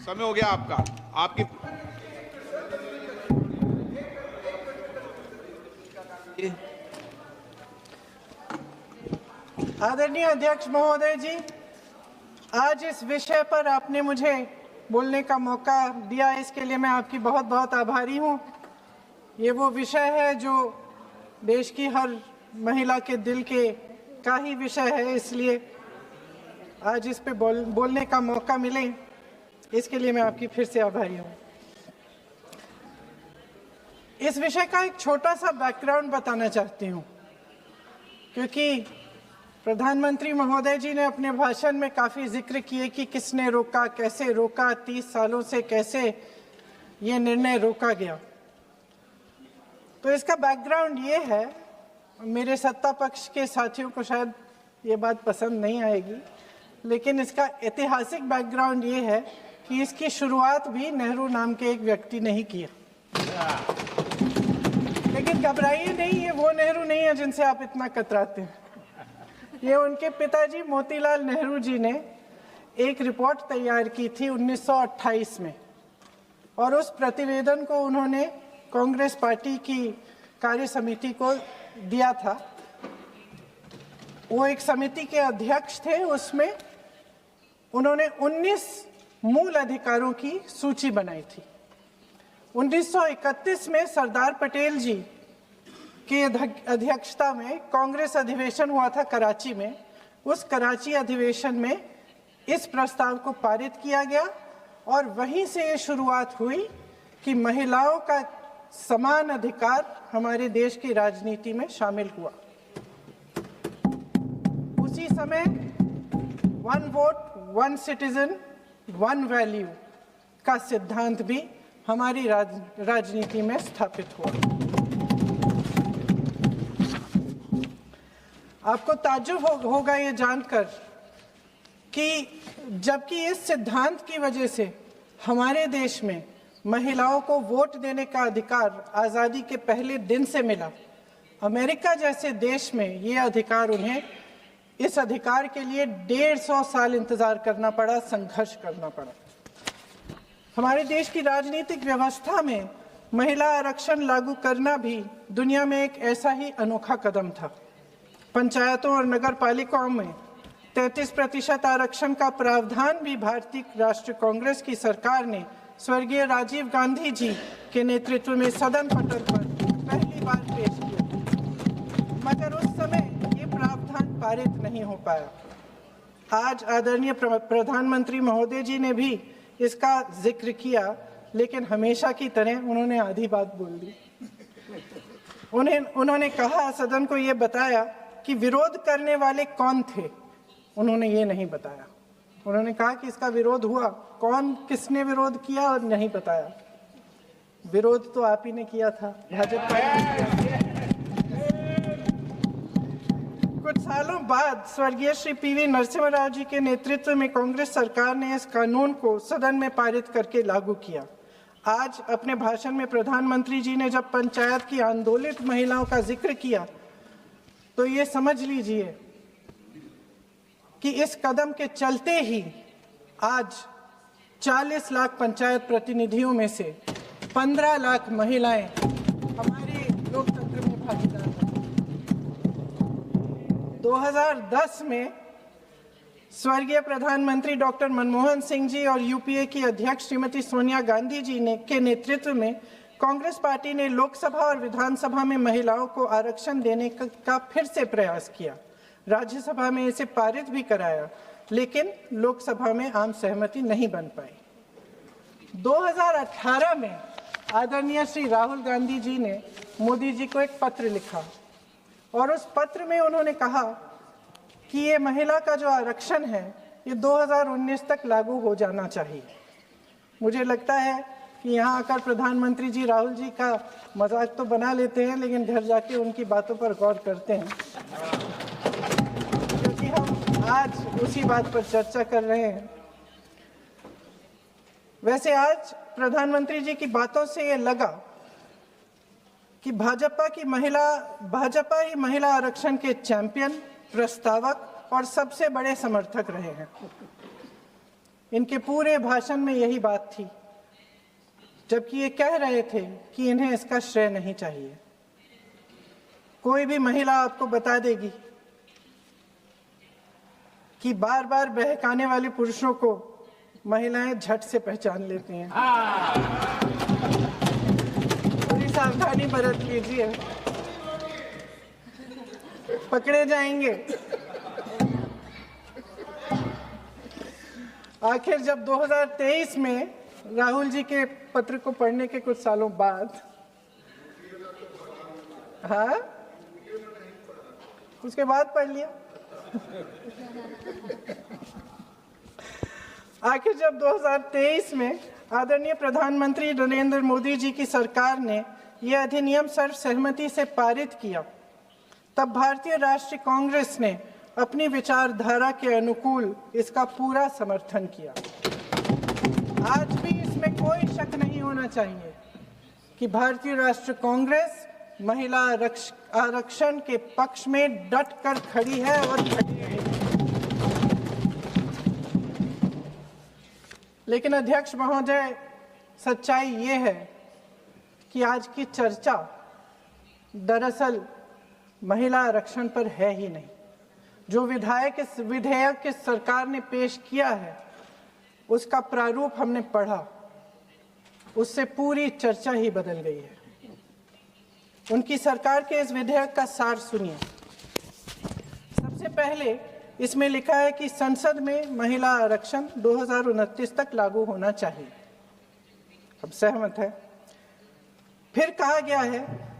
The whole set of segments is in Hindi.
समय हो गया आपका। आपकी आदरणीय अध्यक्ष महोदय जी, आज इस विषय पर आपने मुझे बोलने का मौका दिया, इसके लिए मैं आपकी बहुत बहुत आभारी हूँ। ये वो विषय है जो देश की हर महिला के दिल के का ही विषय है, इसलिए आज इस पे बोलने का मौका मिले, इसके लिए मैं आपकी फिर से आभारी हूँ। इस विषय का एक छोटा सा बैकग्राउंड बताना चाहती हूँ, क्योंकि प्रधानमंत्री महोदय जी ने अपने भाषण में काफ़ी जिक्र किए कि किसने रोका, कैसे रोका, 30 सालों से कैसे ये निर्णय रोका गया। तो इसका बैकग्राउंड ये है, मेरे सत्ता पक्ष के साथियों को शायद ये बात पसंद नहीं आएगी, लेकिन इसका ऐतिहासिक बैकग्राउंड ये है कि इसकी शुरुआत भी नेहरू नाम के एक व्यक्ति ने ही किया। लेकिन घबराइए नहीं, ये वो नेहरू नहीं है जिनसे आप इतना कतराते हैं। ये उनके पिताजी मोतीलाल नेहरू जी ने एक रिपोर्ट तैयार की थी 1928 में, और उस प्रतिवेदन को उन्होंने कांग्रेस पार्टी की कार्य समिति को दिया था। वो एक समिति के अध्यक्ष थे, उसमें उन्होंने 19 मूल अधिकारों की सूची बनाई थी। 1931 में सरदार पटेल जी की अध्यक्षता में कांग्रेस अधिवेशन हुआ था कराची में। उस कराची अधिवेशन में इस प्रस्ताव को पारित किया गया और वहीं से ये शुरुआत हुई कि महिलाओं का समान अधिकार हमारे देश की राजनीति में शामिल हुआ। उसी समय 1 वोट 1 सिटीजन 1 वैल्यू का सिद्धांत भी हमारी राजनीति में स्थापित हुआ। आपको ताज्जुब होगा ये जानकर कि जबकि इस सिद्धांत की वजह से हमारे देश में महिलाओं को वोट देने का अधिकार आज़ादी के पहले दिन से मिला, अमेरिका जैसे देश में ये अधिकार उन्हें इस अधिकार के लिए 150 साल इंतज़ार करना पड़ा, संघर्ष करना पड़ा। हमारे देश की राजनीतिक व्यवस्था में महिला आरक्षण लागू करना भी दुनिया में एक ऐसा ही अनोखा कदम था। पंचायतों और नगर पालिकाओं में 33% आरक्षण का प्रावधान भी भारतीय राष्ट्रीय कांग्रेस की सरकार ने स्वर्गीय राजीव गांधी जी के नेतृत्व में सदन पटल पर पहली बार पेश किया, मगर उस समय ये प्रावधान पारित नहीं हो पाया। आज आदरणीय प्रधानमंत्री महोदय जी ने भी इसका जिक्र किया, लेकिन हमेशा की तरह उन्होंने आधी बात बोल दी। उन्होंने कहा, सदन को ये बताया कि विरोध करने वाले कौन थे, उन्होंने ये नहीं बताया। उन्होंने कहा कि इसका विरोध हुआ, कौन किसने विरोध किया और नहीं बताया। विरोध तो आप ही ने किया था, भाजपा ने। कुछ सालों बाद स्वर्गीय श्री पीवी नरसिम्हा राव जी के नेतृत्व में कांग्रेस सरकार ने इस कानून को सदन में पारित करके लागू किया। आज अपने भाषण में प्रधानमंत्री जी ने जब पंचायत की आंदोलित महिलाओं का जिक्र किया, तो ये समझ लीजिए कि इस कदम के चलते ही आज 40 लाख पंचायत प्रतिनिधियों में से 15 लाख महिलाएं हमारे लोकतंत्र में भागीदार हैं। 2010 में स्वर्गीय प्रधानमंत्री डॉक्टर मनमोहन सिंह जी और यूपीए की अध्यक्ष श्रीमती सोनिया गांधी जी के नेतृत्व में कांग्रेस पार्टी ने लोकसभा और विधानसभा में महिलाओं को आरक्षण देने का फिर से प्रयास किया। राज्यसभा में इसे पारित भी कराया, लेकिन लोकसभा में आम सहमति नहीं बन पाई। 2018 में आदरणीय श्री राहुल गांधी जी ने मोदी जी को एक पत्र लिखा, और उस पत्र में उन्होंने कहा कि ये महिला का जो आरक्षण है ये 2019 तक लागू हो जाना चाहिए। मुझे लगता है कि यहाँ आकर प्रधानमंत्री जी राहुल जी का मजाक तो बना लेते हैं, लेकिन घर जाके उनकी बातों पर गौर करते हैं, क्योंकि हम आज उसी बात पर चर्चा कर रहे हैं। वैसे आज प्रधानमंत्री जी की बातों से ये लगा कि भाजपा ही महिला आरक्षण के चैंपियन, प्रस्तावक और सबसे बड़े समर्थक रहे हैं। इनके पूरे भाषण में यही बात थी, जबकि ये कह रहे थे कि इन्हें इसका श्रेय नहीं चाहिए। कोई भी महिला आपको बता देगी कि बार बार बहकाने वाले पुरुषों को महिलाएं झट से पहचान लेती हैं। थोड़ी सावधानी बरत लीजिए, पकड़े जाएंगे। आखिर जब 2023 में राहुल जी के पत्र को पढ़ने के कुछ सालों बाद, हाँ, उसके बाद पढ़ लिया। आखिर जब 2023 में आदरणीय प्रधानमंत्री नरेंद्र मोदी जी की सरकार ने यह अधिनियम सर्वसहमति से पारित किया, तब भारतीय राष्ट्रीय कांग्रेस ने अपनी विचारधारा के अनुकूल इसका पूरा समर्थन किया। आज भी इसमें कोई शक नहीं होना चाहिए कि भारतीय राष्ट्रीय कांग्रेस महिला आरक्षण के पक्ष में डट कर खड़ी है और खड़ी रहेगी। लेकिन अध्यक्ष महोदय, सच्चाई ये है कि आज की चर्चा दरअसल महिला आरक्षण पर है ही नहीं। जो विधेयक के सरकार ने पेश किया है, उसका प्रारूप हमने पढ़ा, उससे पूरी चर्चा ही बदल गई है। उनकी सरकार के इस विधेयक का सार सुनिए। सबसे पहले इसमें लिखा है कि संसद में महिला आरक्षण 2029 तक लागू होना चाहिए। अब सहमत है। फिर कहा गया है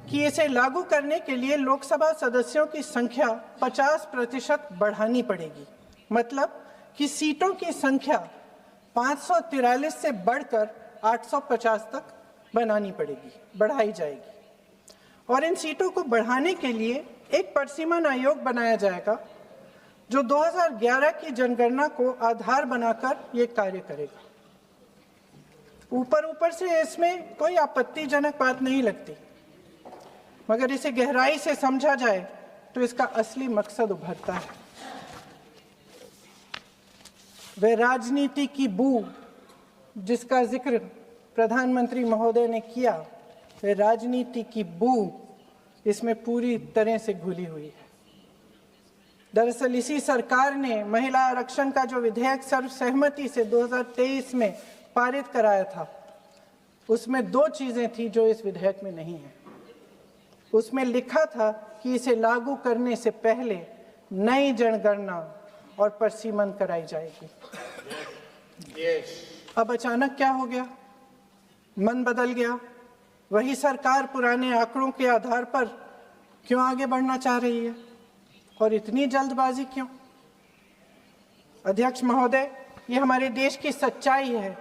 कि इसे लागू करने के लिए लोकसभा सदस्यों की संख्या 50% बढ़ानी पड़ेगी। मतलब कि सीटों की संख्या 543 से बढ़कर 850 तक बनानी पड़ेगी, बढ़ाई जाएगी। और इन सीटों को बढ़ाने के लिए एक परिसीमन आयोग बनाया जाएगा जो 2011 की जनगणना को आधार बनाकर ये कार्य करेगा। ऊपर से इसमें कोई आपत्तिजनक बात नहीं लगती, मगर इसे गहराई से समझा जाए तो इसका असली मकसद उभरता है। वह राजनीति की बू जिसका जिक्र प्रधानमंत्री महोदय ने किया, वह राजनीति की बू इसमें पूरी तरह से घुली हुई है। दरअसल इसी सरकार ने महिला आरक्षण का जो विधेयक सर्वसहमति से 2023 में पारित कराया था, उसमें दो चीजें थी जो इस विधेयक में नहीं है। उसमें लिखा था कि इसे लागू करने से पहले नई जनगणना और परिसीमन कराई जाएगी। अब अचानक क्या हो गया? मन बदल गया। वही सरकार पुराने आंकड़ों के आधार पर क्यों आगे बढ़ना चाह रही है और इतनी जल्दबाजी क्यों? अध्यक्ष महोदय, ये हमारे देश की सच्चाई है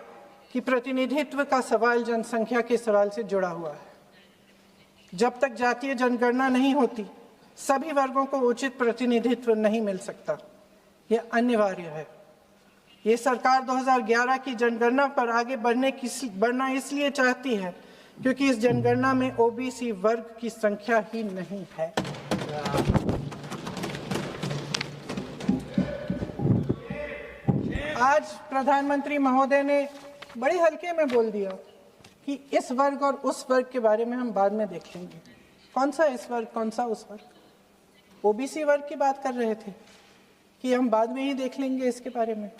कि प्रतिनिधित्व का सवाल जनसंख्या के सवाल से जुड़ा हुआ है। जब तक जातीय जनगणना नहीं होती, सभी वर्गों को उचित प्रतिनिधित्व नहीं मिल सकता। यह अनिवार्य है। ये सरकार 2011 की जनगणना पर आगे बढ़ना इसलिए चाहती है क्योंकि इस जनगणना में ओबीसी वर्ग की संख्या ही नहीं है। आज प्रधानमंत्री महोदय ने बड़े हल्के में बोल दिया कि इस वर्ग और उस वर्ग के बारे में हम बाद में देख लेंगे। कौन सा इस वर्ग, कौन सा उस वर्ग? ओबीसी वर्ग की बात कर रहे थे कि हम बाद में ही देख लेंगे इसके बारे में।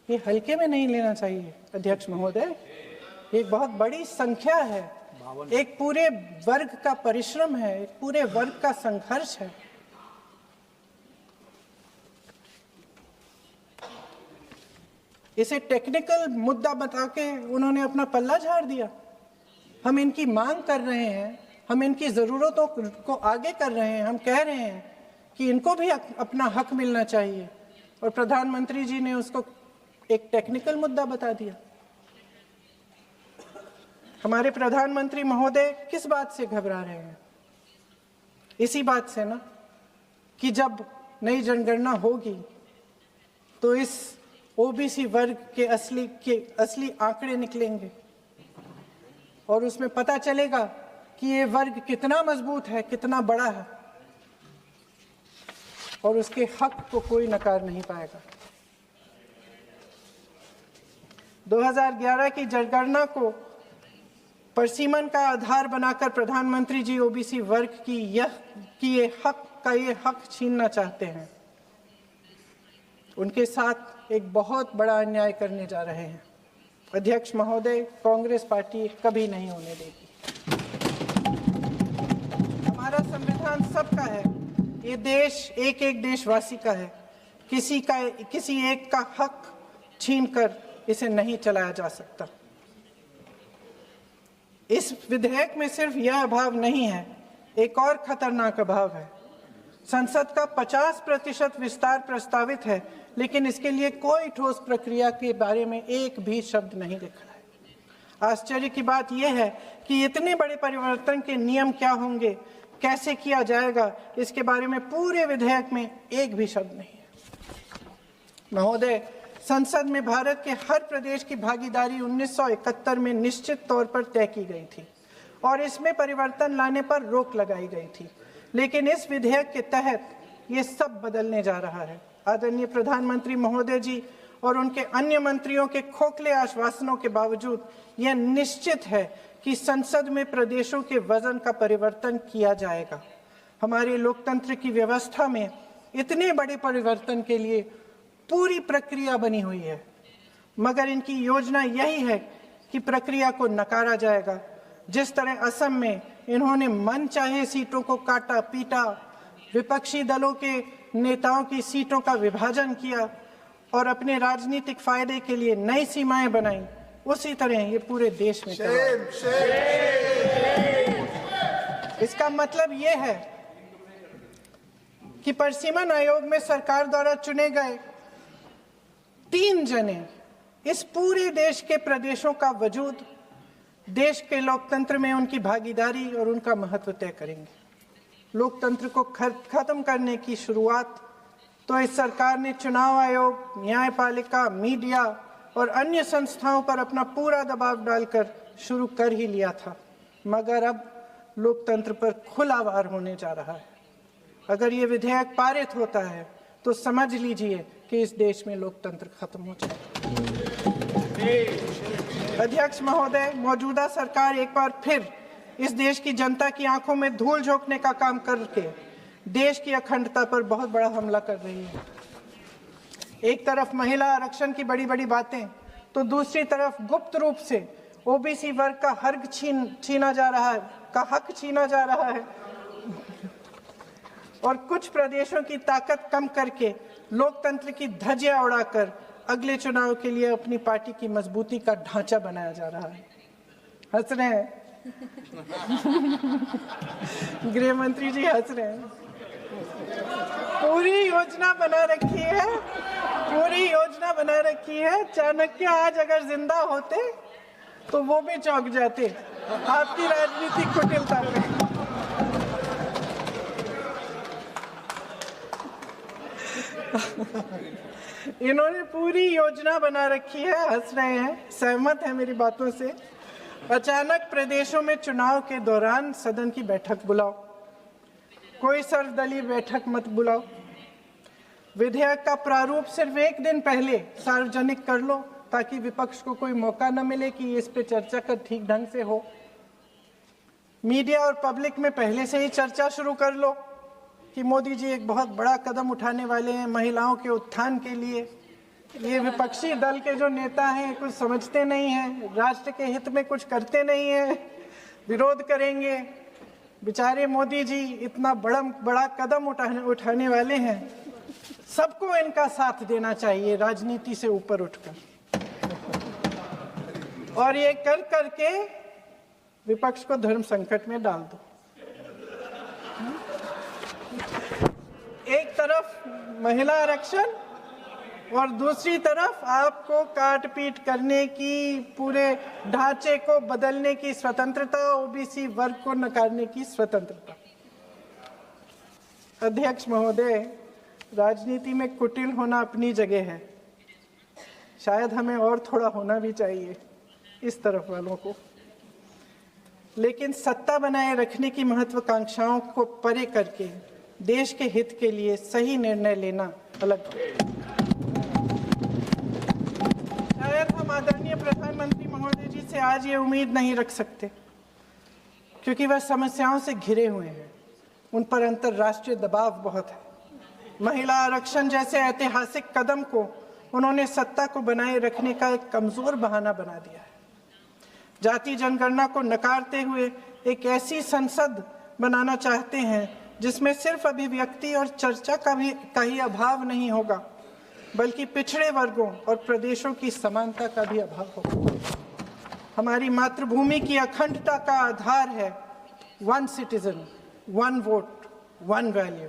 ये हल्के में नहीं लेना चाहिए अध्यक्ष महोदय। एक बहुत बड़ी संख्या है, एक पूरे वर्ग का परिश्रम है, एक पूरे वर्ग का संघर्ष है। इसे टेक्निकल मुद्दा बता के उन्होंने अपना पल्ला झाड़ दिया। हम इनकी मांग कर रहे हैं, हम इनकी ज़रूरतों को आगे कर रहे हैं, हम कह रहे हैं कि इनको भी अपना हक मिलना चाहिए, और प्रधानमंत्री जी ने उसको एक टेक्निकल मुद्दा बता दिया। हमारे प्रधानमंत्री महोदय किस बात से घबरा रहे हैं? इसी बात से ना कि जब नई जनगणना होगी तो इस ओबीसी वर्ग के असली आंकड़े निकलेंगे और उसमें पता चलेगा कि ये वर्ग कितना मजबूत है, कितना बड़ा है, और उसके हक को कोई नकार नहीं पाएगा। 2011 की जनगणना को परसीमन का आधार बनाकर प्रधानमंत्री जी ओबीसी वर्ग की ये हक छीनना चाहते हैं। उनके साथ एक बहुत बड़ा अन्याय करने जा रहे हैं। अध्यक्ष महोदय, कांग्रेस पार्टी कभी नहीं होने देगी। हमारा संविधान सबका है, ये देश एक एक देशवासी का है। किसी एक का हक छीनकर इसे नहीं चलाया जा सकता। इस विधेयक में सिर्फ यह अभाव नहीं है, एक और खतरनाक अभाव है। संसद का 50% विस्तार प्रस्तावित है, लेकिन इसके लिए कोई ठोस प्रक्रिया के बारे में एक भी शब्द नहीं लिखा है। आश्चर्य की बात यह है कि इतने बड़े परिवर्तन के नियम क्या होंगे, कैसे किया जाएगा, इसके बारे में पूरे विधेयक में एक भी शब्द नहीं है। महोदय, संसद में भारत के हर प्रदेश की भागीदारी 1971 में निश्चित तौर पर तय की गई थी और इसमें परिवर्तन लाने पर रोक लगाई गई थी, लेकिन इस विधेयक के तहत ये सब बदलने जा रहा है। आदरणीय प्रधानमंत्री महोदय जी और उनके अन्य मंत्रियों के खोखले आश्वासनों के बावजूद यह निश्चित है कि संसद में प्रदेशों के वजन का परिवर्तन किया जाएगा। हमारे लोकतंत्र की व्यवस्था में इतने बड़े परिवर्तन के लिए पूरी प्रक्रिया बनी हुई है, मगर इनकी योजना यही है कि प्रक्रिया को नकारा जाएगा। जिस तरह असम में इन्होंने मनचाहे सीटों को काटा पीटा, विपक्षी दलों के नेताओं की सीटों का विभाजन किया और अपने राजनीतिक फायदे के लिए नई सीमाएं बनाई, उसी तरह ये पूरे देश में इसका मतलब ये है कि परसीमन आयोग में सरकार द्वारा चुने गए 3 जने इस पूरे देश के प्रदेशों का वजूद, देश के लोकतंत्र में उनकी भागीदारी और उनका महत्व तय करेंगे। लोकतंत्र को खत्म करने की शुरुआत तो इस सरकार ने चुनाव आयोग, न्यायपालिका, मीडिया और अन्य संस्थाओं पर अपना पूरा दबाव डालकर शुरू कर ही लिया था, मगर अब लोकतंत्र पर खुला वार होने जा रहा है। अगर ये विधेयक पारित होता है तो समझ लीजिए कि इस देश में लोकतंत्र खत्म हो जाएगा। अध्यक्ष महोदय, मौजूदा सरकार एक बार फिर इस देश की जनता की आंखों में धूल झोंकने का काम करके देश की अखंडता पर बहुत बड़ा हमला कर रही है। एक तरफ महिला आरक्षण की बड़ी बड़ी बातें, तो दूसरी तरफ गुप्त रूप से ओबीसी वर्ग का हक छीना जा रहा है और कुछ प्रदेशों की ताकत कम करके लोकतंत्र की धज्जियां उड़ाकर अगले चुनाव के लिए अपनी पार्टी की मजबूती का ढांचा बनाया जा रहा है। हंस रहे हैं गृह मंत्री जी, हंस रहे हैं। पूरी योजना बना रखी है। चाणक्य आज अगर जिंदा होते तो वो भी चौंक जाते आपकी राजनीतिक कुटिलता पे। इन्होंने पूरी योजना बना रखी है। हंस रहे हैं, सहमत है मेरी बातों से। अचानक प्रदेशों में चुनाव के दौरान सदन की बैठक बुलाओ, कोई सर्वदलीय बैठक मत बुलाओ। विधेयक का प्रारूप सिर्फ एक दिन पहले सार्वजनिक कर लो ताकि विपक्ष को कोई मौका न मिले कि इस पे चर्चा कर ठीक ढंग से हो। मीडिया और पब्लिक में पहले से ही चर्चा शुरू कर लो कि मोदी जी एक बहुत बड़ा कदम उठाने वाले हैं महिलाओं के उत्थान के लिए। ये विपक्षी दल के जो नेता हैं कुछ समझते नहीं हैं, राष्ट्र के हित में कुछ करते नहीं हैं, विरोध करेंगे। बेचारे मोदी जी इतना बड़ा कदम उठाने वाले हैं, सबको इनका साथ देना चाहिए राजनीति से ऊपर उठकर, और ये कर करके विपक्ष को धर्म संकट में डाल दो। एक तरफ महिला आरक्षण और दूसरी तरफ आपको काट पीट करने की, पूरे ढांचे को बदलने की स्वतंत्रता, ओबीसी वर्ग को नकारने की स्वतंत्रता। अध्यक्ष महोदय, राजनीति में कुटिल होना अपनी जगह है, शायद हमें और थोड़ा होना भी चाहिए इस तरफ वालों को, लेकिन सत्ता बनाए रखने की महत्वाकांक्षाओं को परे करके देश के हित के लिए सही निर्णय लेना अलग है। शायद हम हम आदरणीय प्रधानमंत्री महोदय जी से आज ये उम्मीद नहीं रख सकते, क्योंकि वह समस्याओं से घिरे हुए हैं। उन पर अंतर्राष्ट्रीय दबाव बहुत है। महिला आरक्षण जैसे ऐतिहासिक कदम को उन्होंने सत्ता को बनाए रखने का एक कमजोर बहाना बना दिया है। जाति जनगणना को नकारते हुए एक ऐसी संसद बनाना चाहते हैं जिसमें सिर्फ अभिव्यक्ति और चर्चा का ही अभाव नहीं होगा, बल्कि पिछड़े वर्गों और प्रदेशों की समानता का भी अभाव होगा। हमारी मातृभूमि की अखंडता का आधार है one citizen, one vote, one value.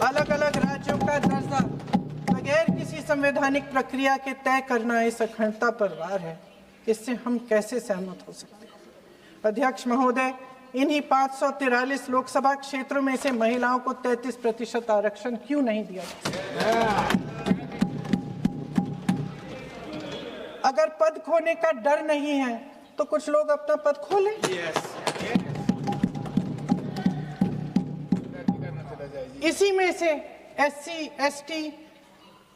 अलग अलग राज्यों का दर्जा बगैर किसी संवैधानिक प्रक्रिया के तय करना इस अखंडता पर वार है। इससे हम कैसे सहमत हो सकते हैं? अध्यक्ष महोदय, इन्हीं 543 लोकसभा क्षेत्रों में से महिलाओं को 33% आरक्षण क्यों नहीं दिया गया? अगर पद खोने का डर नहीं है तो कुछ लोग अपना पद खो लें। इसी में से SC ST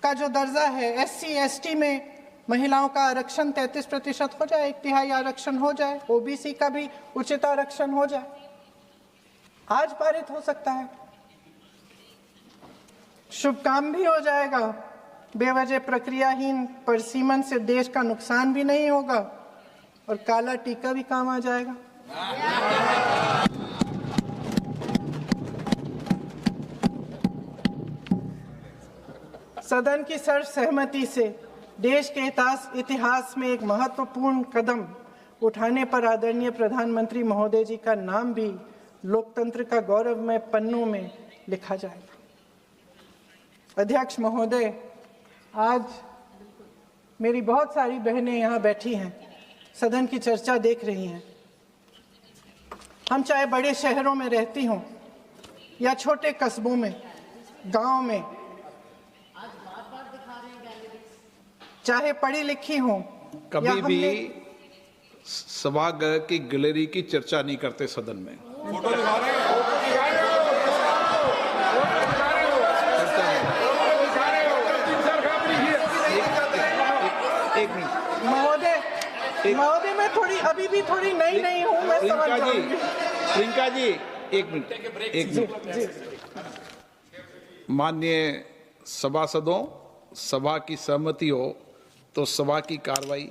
का जो दर्जा है, SC ST में महिलाओं का आरक्षण 33% हो जाए, 1/3 आरक्षण हो जाए, OBC का भी उचित आरक्षण हो जाए, आज पारित हो सकता है। शुभ काम भी हो जाएगा, बेवजह प्रक्रियाहीन परसीमन से देश का नुकसान भी नहीं होगा और काला टीका भी काम आ जाएगा। सदन की सर्वसहमति से देश के इतिहास में एक महत्वपूर्ण कदम उठाने पर आदरणीय प्रधानमंत्री महोदय जी का नाम भी लोकतंत्र का गौरवमय पन्नों में लिखा जाएगा। अध्यक्ष महोदय, आज मेरी बहुत सारी बहनें यहाँ बैठी हैं, सदन की चर्चा देख रही हैं। हम चाहे बड़े शहरों में रहती हों या छोटे कस्बों में, गांव में, चाहे पढ़ी लिखी हों, कभी भी सभागृह की गैलरी की चर्चा नहीं करते सदन में। फोटो दिखा रहे हो? एक मिनट महोदय, मैं थोड़ी अभी भी थोड़ी नई हूँ, मैं समझ जाऊंगी। प्रियंका जी, एक मिनट। माननीय सभासदों, सभा की सहमति हो तो सभा की कार्रवाई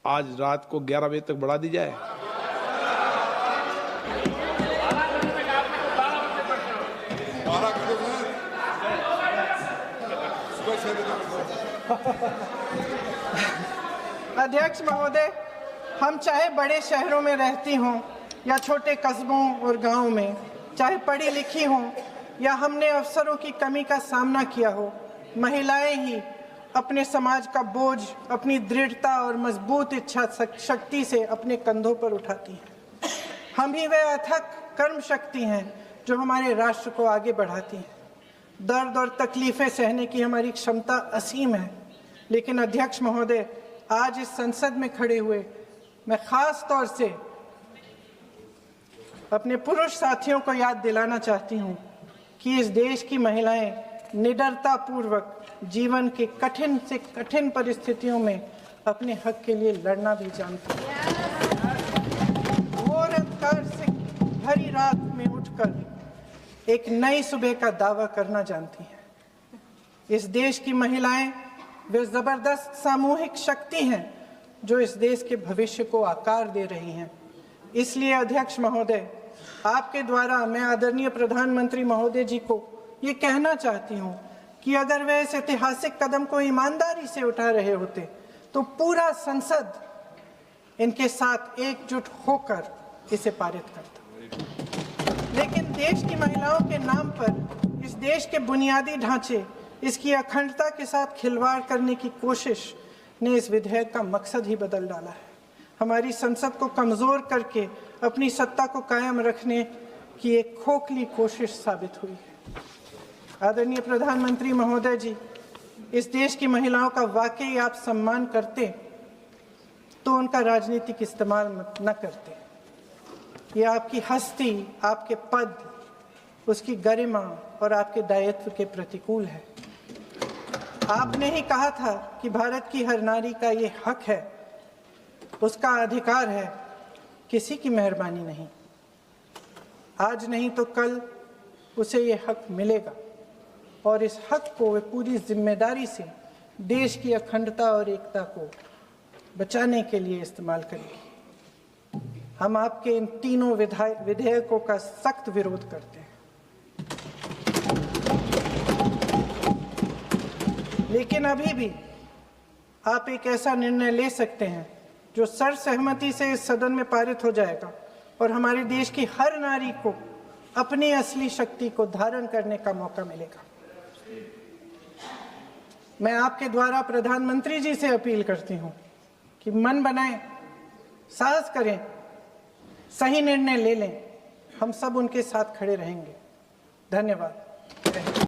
आज रात को 11 बजे तक बढ़ा दी जाए। अध्यक्ष महोदय, हम चाहे बड़े शहरों में रहती हों या छोटे कस्बों और गांवों में, चाहे पढ़ी लिखी हों या हमने अवसरों की कमी का सामना किया हो, महिलाएं ही अपने समाज का बोझ अपनी दृढ़ता और मजबूत इच्छा शक्ति से अपने कंधों पर उठाती हैं। हम ही वह अथक कर्म शक्ति हैं जो हमारे राष्ट्र को आगे बढ़ाती हैं। दर्द और तकलीफें सहने की हमारी क्षमता असीम है। लेकिन अध्यक्ष महोदय, आज इस संसद में खड़े हुए मैं खास तौर से अपने पुरुष साथियों को याद दिलाना चाहती हूँ कि इस देश की महिलाएं निडरता पूर्वक जीवन के कठिन से कठिन परिस्थितियों में अपने हक के लिए लड़ना भी जानती हैं। घोर अंधकार से भरी रात में उठकर एक नई सुबह का दावा करना जानती हैं। इस देश की महिलाएं वे जबरदस्त सामूहिक शक्ति हैं जो इस देश के भविष्य को आकार दे रही हैं। इसलिए अध्यक्ष महोदय, आपके द्वारा मैं आदरणीय प्रधानमंत्री महोदय जी को ये कहना चाहती हूँ कि अगर वे इस ऐतिहासिक कदम को ईमानदारी से उठा रहे होते तो पूरा संसद इनके साथ एकजुट होकर इसे पारित करता। लेकिन देश की महिलाओं के नाम पर इस देश के बुनियादी ढांचे, इसकी अखंडता के साथ खिलवाड़ करने की कोशिश ने इस विधेयक का मकसद ही बदल डाला है। हमारी संसद को कमजोर करके अपनी सत्ता को कायम रखने की एक खोखली कोशिश साबित हुई है। आदरणीय प्रधानमंत्री महोदय जी, इस देश की महिलाओं का वाकई आप सम्मान करते तो उनका राजनीतिक इस्तेमाल न करते। ये आपकी हस्ती, आपके पद, उसकी गरिमा और आपके दायित्व के प्रतिकूल है। आपने ही कहा था कि भारत की हर नारी का ये हक है, उसका अधिकार है, किसी की मेहरबानी नहीं। आज नहीं तो कल उसे ये हक मिलेगा और इस हक को वे पूरी जिम्मेदारी से देश की अखंडता और एकता को बचाने के लिए इस्तेमाल करेंगे। हम आपके इन तीनों विधेयकों का सख्त विरोध करते हैं, लेकिन अभी भी आप एक ऐसा निर्णय ले सकते हैं जो सर्वसहमति से इस सदन में पारित हो जाएगा और हमारे देश की हर नारी को अपनी असली शक्ति को धारण करने का मौका मिलेगा। मैं आपके द्वारा प्रधानमंत्री जी से अपील करती हूं कि मन बनाएं, साहस करें, सही निर्णय ले लें। हम सब उनके साथ खड़े रहेंगे। धन्यवाद।